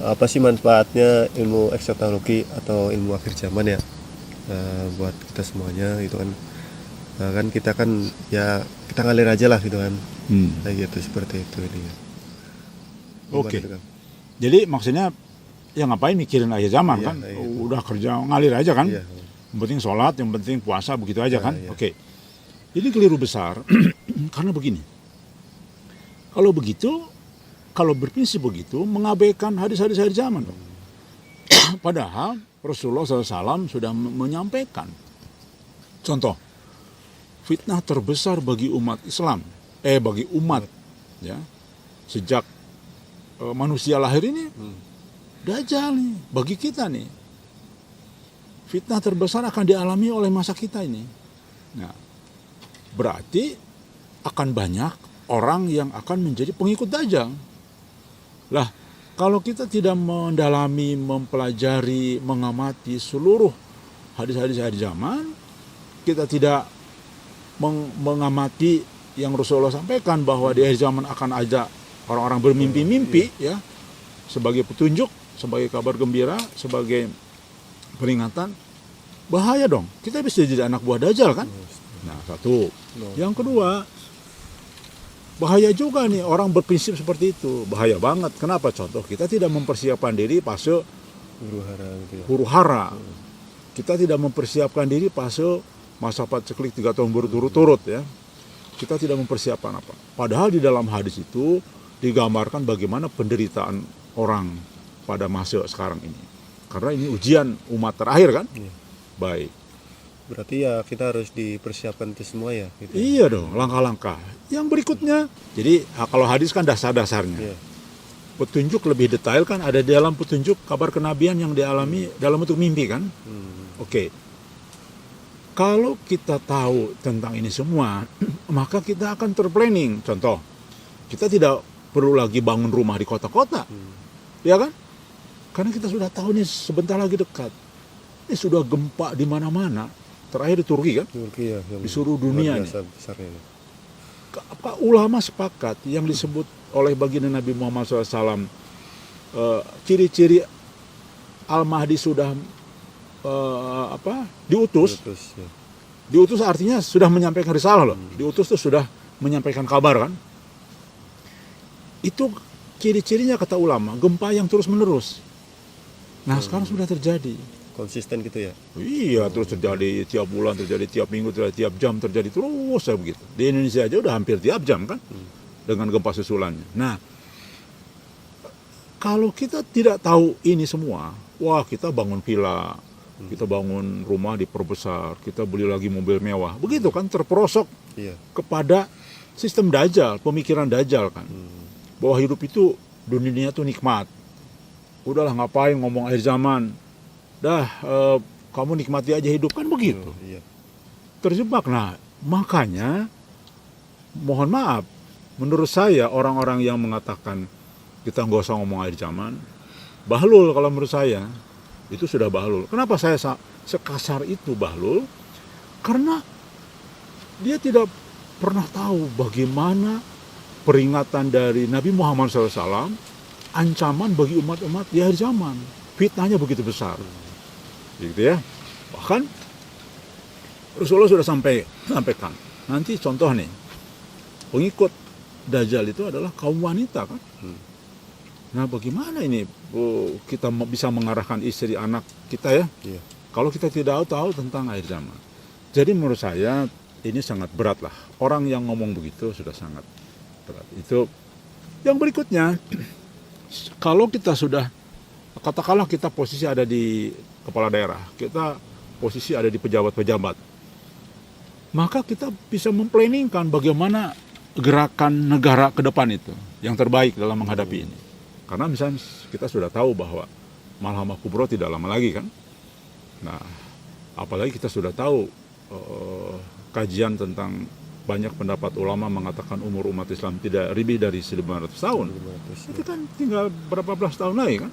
apa sih manfaatnya ilmu teknologi atau ilmu akhir zaman ya, buat kita semuanya gitu kan. Kan kita kan ya kita ngalir aja lah gitu kan, kayak gitu seperti itu ini ya. Oke. Gimana tuh, Kang? Jadi maksudnya ya ngapain mikirin akhir zaman Iya, kan? kayak gitu. Udah kerja ngalir aja kan? Iya. Yang penting sholat, yang penting puasa, begitu aja kan? Iya. Oke. Ini keliru besar karena begini. Kalau begitu, kalau berprinsip begitu, mengabaikan hadis-hadis akhir zaman dong. Padahal Rasulullah SAW sudah menyampaikan. Contoh, fitnah terbesar bagi umat Islam, bagi umat, ya, sejak manusia lahir ini, Dajjal nih, bagi kita nih. Fitnah terbesar akan dialami oleh masa kita ini. Nah, berarti akan banyak orang yang akan menjadi pengikut Dajjal. Lah, kalau kita tidak mendalami, mempelajari, mengamati seluruh hadis-hadis akhir zaman, kita tidak mengamati yang Rasulullah sampaikan bahwa di akhir zaman akan ada orang-orang bermimpi-mimpi, ya, sebagai petunjuk, sebagai kabar gembira, sebagai peringatan, bahaya dong. Kita bisa jadi anak buah Dajjal kan? Nah, satu. Yang kedua, bahaya juga nih orang berprinsip seperti itu. Bahaya banget. Kenapa? Contoh, kita tidak mempersiapkan diri fase Huru-hara gitu ya. huru-hara. Kita tidak mempersiapkan diri fase masa paceklik 3 tahun berturut-turut, ya. Kita tidak mempersiapkan apa. Padahal di dalam hadis itu digambarkan bagaimana penderitaan orang pada masa sekarang ini. Karena ini ujian umat terakhir kan? Iya. Baik. Berarti ya kita harus dipersiapkan itu semua ya gitu. Iya dong, langkah-langkah. Yang berikutnya, jadi kalau hadis kan dasar-dasarnya. Iya. Petunjuk lebih detail kan ada di dalam petunjuk kabar kenabian yang dialami dalam bentuk mimpi kan? Oke. Kalau kita tahu tentang ini semua, maka kita akan terplanning. Contoh, kita tidak perlu lagi bangun rumah di kota-kota. Ya kan? Karena kita sudah tahu nih sebentar lagi dekat. Ini sudah gempa di mana-mana. Terakhir di Turki kan? Turki ya, yang Di seluruh dunia luar nih. biasa besarnya ini. Apa ulama sepakat yang disebut oleh baginda Nabi Muhammad SAW, ciri-ciri Al-Mahdi sudah diutus. Ya. Diutus artinya sudah menyampaikan risalah loh. Diutus itu sudah menyampaikan kabar kan. Itu ciri-cirinya kata ulama, gempa yang terus menerus. Nah, sekarang sudah terjadi. Konsisten gitu ya. Iya, terus terjadi tiap bulan, terjadi tiap minggu, terjadi tiap jam, terjadi terus ya begitu. Di Indonesia aja udah hampir tiap jam kan, dengan gempa susulannya. Nah, kalau kita tidak tahu ini semua, wah kita bangun villa, kita bangun rumah diperbesar, kita beli lagi mobil mewah, begitu kan, terperosok Iya. kepada sistem Dajjal, pemikiran Dajjal kan, bahwa hidup itu dunia tuh nikmat. Udahlah ngapain ngomong akhir zaman. Dah, kamu nikmati aja hidup kan begitu. Iya. Terjebak. Nah, makanya mohon maaf, menurut saya orang-orang yang mengatakan kita nggak usah ngomong akhir zaman, bahlul kalau menurut saya itu sudah bahlul. Kenapa saya sekasar itu bahlul? Karena dia tidak pernah tahu bagaimana peringatan dari Nabi Muhammad SAW, ancaman bagi umat-umat di akhir zaman. Fitnahnya begitu besar. Gitu ya. Bahkan Rasulullah sudah sampaikan. Nanti contoh nih, pengikut Dajjal itu adalah kaum wanita kan. Nah, bagaimana ini kita bisa mengarahkan istri anak kita ya? Iya. Kalau kita tidak tahu tentang akhir zaman. Jadi menurut saya ini sangat berat lah. Orang yang ngomong begitu sudah sangat berat. Itu yang berikutnya. Kalau kita sudah, katakanlah kita posisi ada di kepala daerah, kita posisi ada di pejabat-pejabat, maka kita bisa memplanningkan bagaimana gerakan negara ke depan itu yang terbaik dalam menghadapi ini. Karena misalnya kita sudah tahu bahwa Malhamah Kubro tidak lama lagi kan. Nah, apalagi kita sudah tahu kajian tentang banyak pendapat ulama mengatakan umur umat Islam tidak lebih dari 1.500 tahun. Itu kan tinggal berapa belas tahun lagi kan.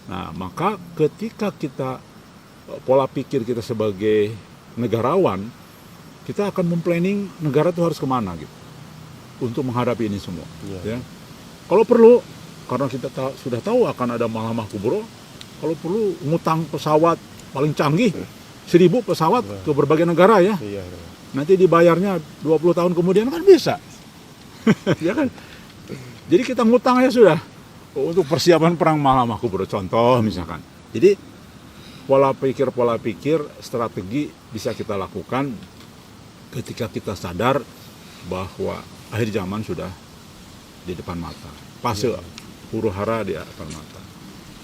Nah, maka ketika kita pola pikir kita sebagai negarawan, kita akan memplanning negara itu harus kemana gitu untuk menghadapi ini semua. Ya. Kalau perlu karena kita sudah tahu akan ada Malhamah Kubro, kalau perlu ngutang pesawat paling canggih 1.000 pesawat ke berbagai negara ya. Iya. Nanti dibayarnya 20 tahun kemudian kan bisa. Ya kan? Jadi kita ngutang ya sudah untuk persiapan perang Malhamah Kubro contoh misalkan. Jadi pola pikir, strategi bisa kita lakukan ketika kita sadar bahwa akhir zaman sudah di depan mata. Fase huru hara di depan mata.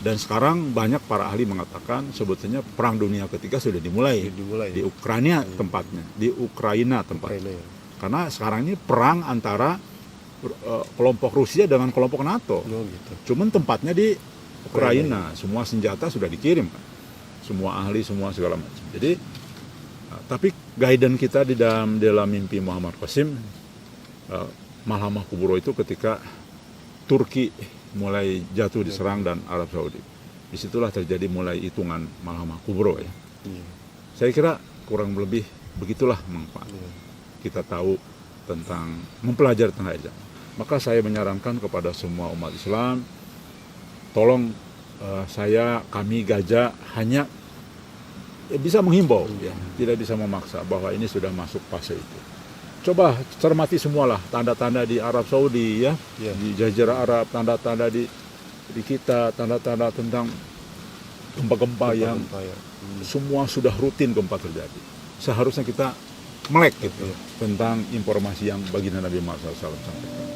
Dan sekarang banyak para ahli mengatakan sebetulnya perang dunia ketiga sudah dimulai di Ukraina tempatnya, Ukraina, ya. Karena sekarang ini perang antara kelompok Rusia dengan kelompok NATO. Oh, gitu. Cuman tempatnya di Ukraina, semua senjata sudah dikirim kan. Semua ahli, semua segala macam. Jadi tapi guidance kita di dalam mimpi Muhammad Qasim, Malhamah Kubro itu ketika Turki mulai jatuh diserang dan Arab Saudi. Disitulah terjadi mulai hitungan Malhamah Kubro ya. Iya. Saya kira kurang lebih begitulah manfaat. Iya. Kita tahu tentang mempelajari tentang air zaman. Maka saya menyarankan kepada semua umat Islam, tolong kami Gajah hanya bisa menghimbau, ya, tidak bisa memaksa bahwa ini sudah masuk fase itu. Coba cermati semualah tanda-tanda di Arab Saudi ya, di Jazirah Arab, tanda-tanda di kita, tanda-tanda tentang gempa-gempa yang semua sudah rutin gempa terjadi. Seharusnya kita melek gitu tentang informasi yang baginda Nabi Muhammad SAW sampaikan.